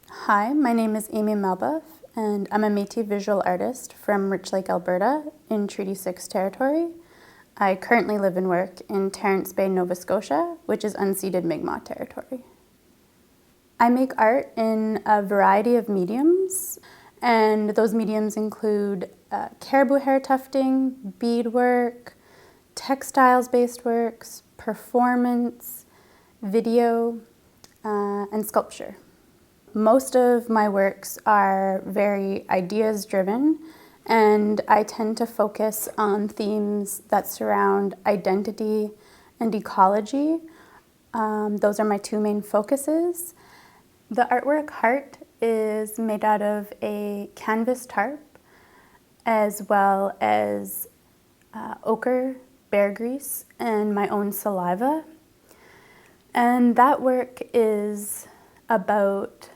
Hi, my name is Amy Malbeuf, and I'm a Métis visual artist from Rich Lake, Alberta, in Treaty 6 territory. I currently live and work in Terrence Bay, Nova Scotia, which is unceded Mi'kmaq territory. I make art in a variety of mediums, and those mediums include caribou hair tufting, beadwork, textiles-based works, performance, video, and sculpture. Most of my works are very ideas-driven, and I tend to focus on themes that surround identity and ecology. Those are my two main focuses. The artwork Heart is made out of a canvas tarp, as well as ochre, bear grease, and my own saliva. And that work is about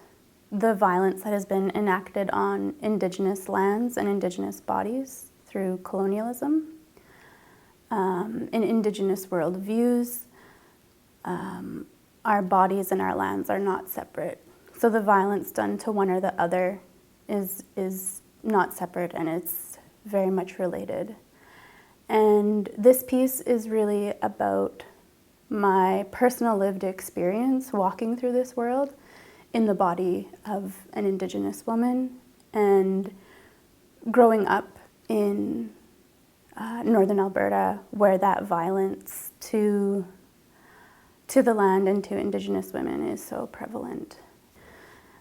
the violence that has been enacted on Indigenous lands and Indigenous bodies through colonialism. In Indigenous worldviews, our bodies and our lands are not separate. So the violence done to one or the other is not separate, and it's very much related. And this piece is really about my personal lived experience walking through this world in the body of an Indigenous woman and growing up in northern Alberta, where that violence to the land and to Indigenous women is so prevalent.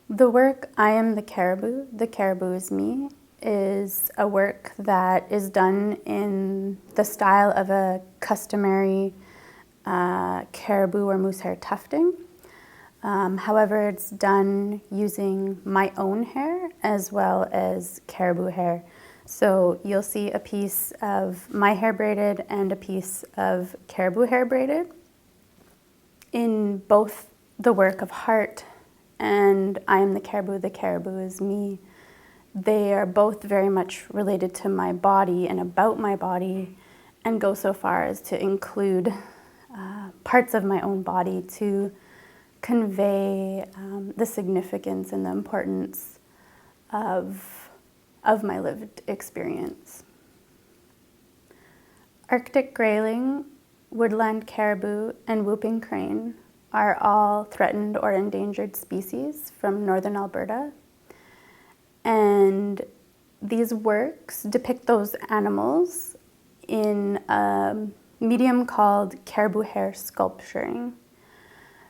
The work I Am the Caribou Is Me, is a work that is done in the style of a customary caribou or moose hair tufting. However, it's done using my own hair as well as caribou hair. So you'll see a piece of my hair braided and a piece of caribou hair braided. In both the work of Heart and I Am the Caribou Is Me, they are both very much related to my body and about my body, and go so far as to include parts of my own body to convey the significance and the importance of my lived experience. Arctic grayling, woodland caribou, and whooping crane are all threatened or endangered species from northern Alberta. And these works depict those animals in a medium called caribou hair sculpturing.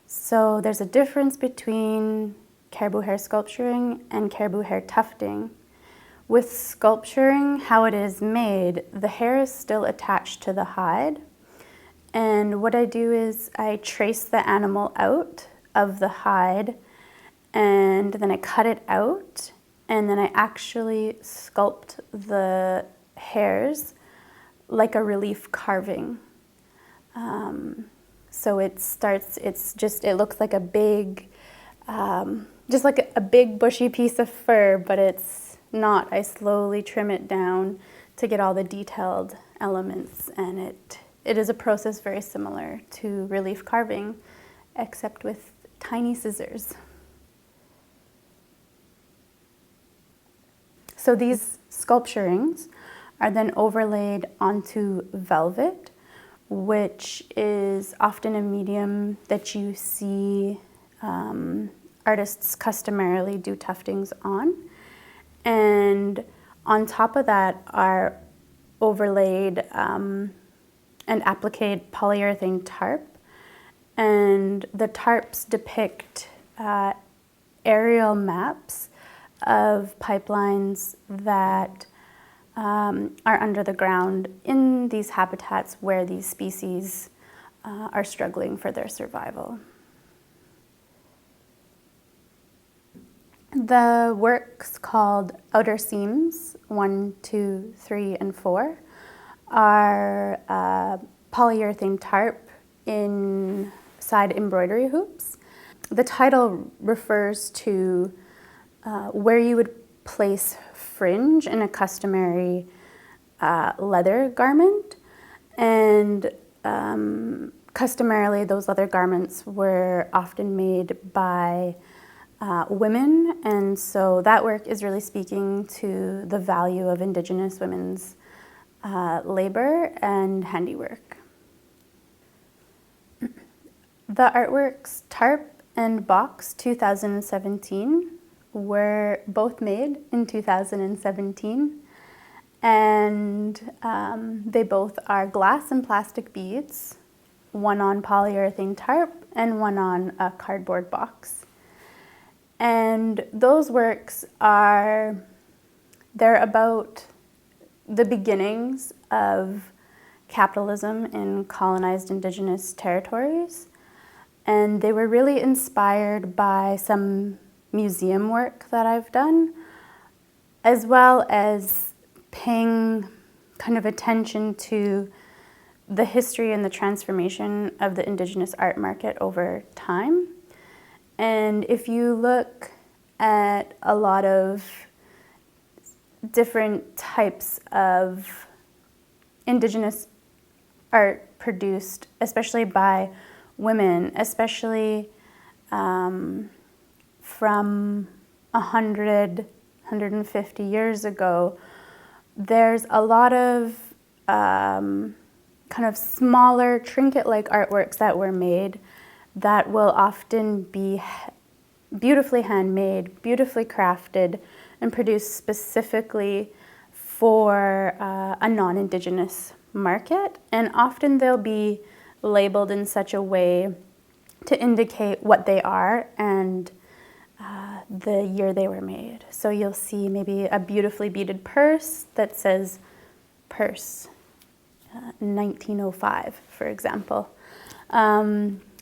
So there's a difference between caribou hair sculpturing and caribou hair tufting. With sculpturing, how it is made, the hair is still attached to the hide. And what I do is I trace the animal out of the hide, and then I cut it out, and then I actually sculpt the hairs like a relief carving. So it looks like a big, just like a big bushy piece of fur, but it's not. I slowly trim it down to get all the detailed elements, and it is a process very similar to relief carving, except with tiny scissors. So these sculpturings are then overlaid onto velvet, which is often a medium that you see artists customarily do tuftings on. And on top of that are overlaid and appliqued polyurethane tarp. And the tarps depict aerial maps of pipelines that are under the ground in these habitats where these species are struggling for their survival. The works called Outer Seams 1, 2, 3, and 4 are polyurethane tarp in side embroidery hoops. The title refers to where you would place fringe in a customary leather garment, and customarily those leather garments were often made by women, and so that work is really speaking to the value of Indigenous women's labor and handiwork. The artworks Tarp and Box 2017 were both made in 2017, and they both are glass and plastic beads, one on polyurethane tarp and one on a cardboard box. And those works they're about the beginnings of capitalism in colonized Indigenous territories. And they were really inspired by some museum work that I've done, as well as paying kind of attention to the history and the transformation of the Indigenous art market over time. And if you look at a lot of different types of Indigenous art produced, especially by women, especially from 150 years ago, there's a lot of kind of smaller trinket-like artworks that were made that will often be beautifully handmade, beautifully crafted, and produced specifically for a non-Indigenous market. And often they'll be labeled in such a way to indicate what they are and the year they were made. So you'll see maybe a beautifully beaded purse that says purse 1905, for example.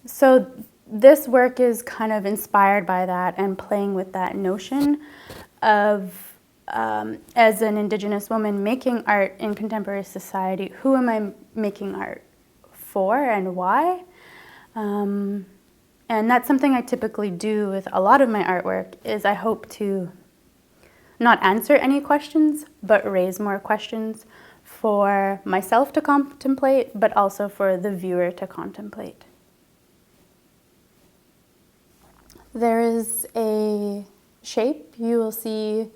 So this work is kind of inspired by that and playing with that notion of, as an Indigenous woman making art in contemporary society, who am I making art for and why? And that's something I typically do with a lot of my artwork, is I hope to not answer any questions, but raise more questions for myself to contemplate, but also for the viewer to contemplate. There is a shape you will see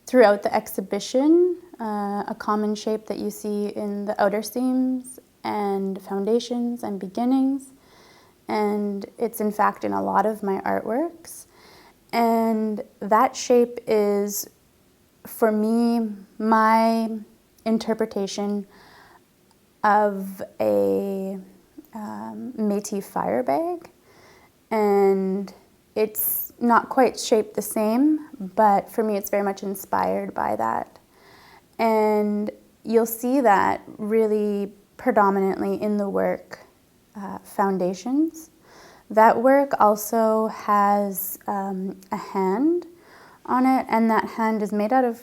throughout the exhibition, a common shape that you see in the outer seams and foundations and beginnings. And it's in fact in a lot of my artworks. And that shape is, for me, my interpretation of a Métis fire bag. And it's not quite shaped the same, but for me it's very much inspired by that. And you'll see that really predominantly in the work foundations. That work also has a hand on it, and that hand is made out of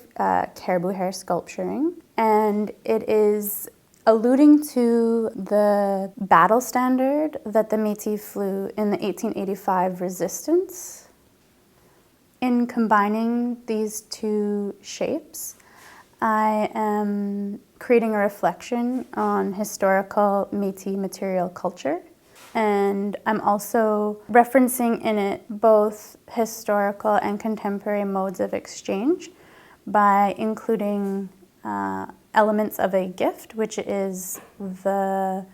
caribou hair sculpturing, and it is alluding to the battle standard that the Métis flew in the 1885 resistance. In combining these two shapes, I am creating a reflection on historical Métis material culture, and I'm also referencing in it both historical and contemporary modes of exchange by including elements of a gift, which is the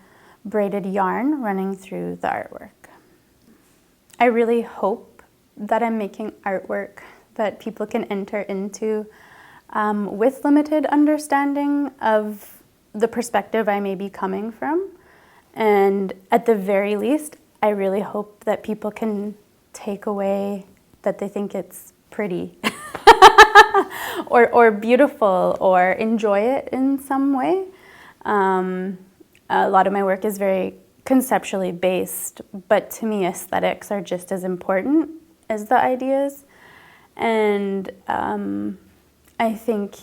braided yarn running through the artwork. I really hope that I'm making artwork that people can enter into with limited understanding of the perspective I may be coming from. And at the very least, I really hope that people can take away that they think it's pretty or beautiful or enjoy it in some way. A lot of my work is very conceptually based, but to me aesthetics are just as important as the ideas. And I think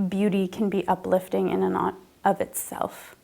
beauty can be uplifting in and of itself.